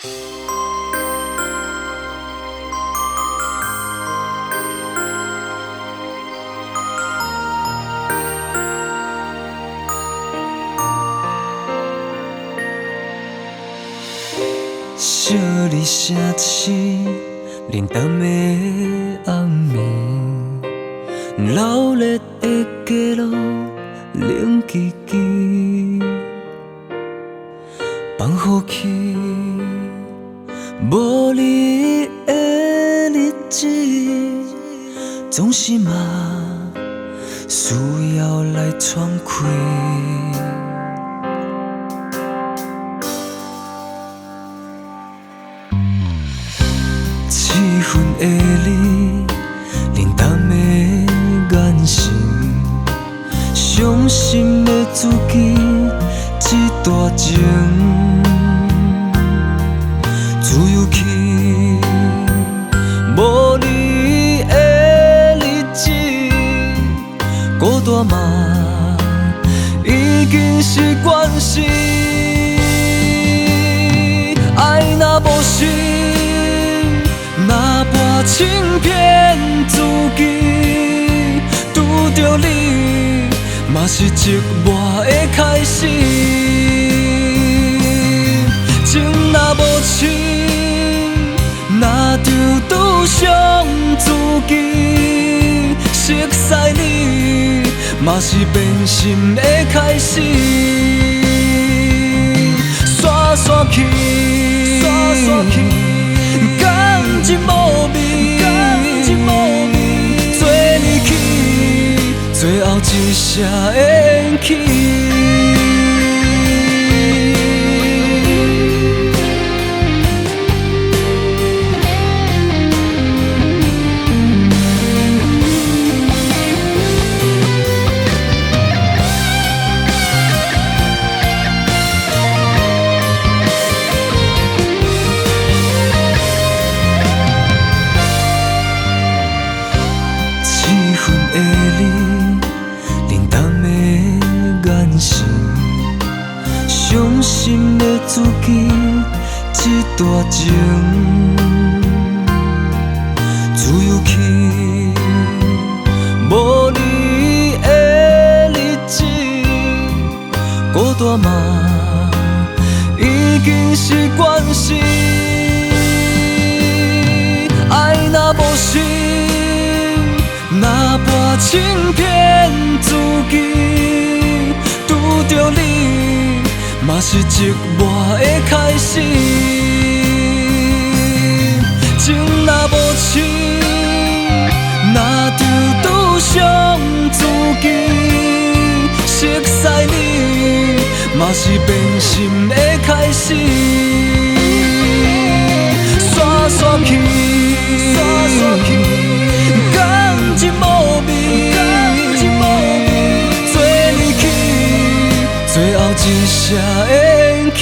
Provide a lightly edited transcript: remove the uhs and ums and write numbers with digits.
小日城市，冷淡的暗暝，热烈的街路冷吱吱，放雨去，无你的日子，总是嘛需要来敞开。气氛的你，冷淡的眼神，伤心的自己，一大情，自由去，无你的日子，孤单嘛，已经是惯势。爱若无心。那半千骗自己，拄着你，嘛是寂寞的开始。情若无情，那就拄上自己。熟悉你，嘛是变心的开始。刷刷去，刷刷去。感情无味，做年去，最后一声缘起。伤心的自己，一大情，自由去，无你的日子，孤单嘛，已经是惯势。爱若无心，那半千骗自己，拄着你。嘛是寂寞的开始，情若无情，那就拄上自己。熟悉你，嘛是变心的开始。刷刷去，刷刷去，感情无味，做年去。最后一声缘起。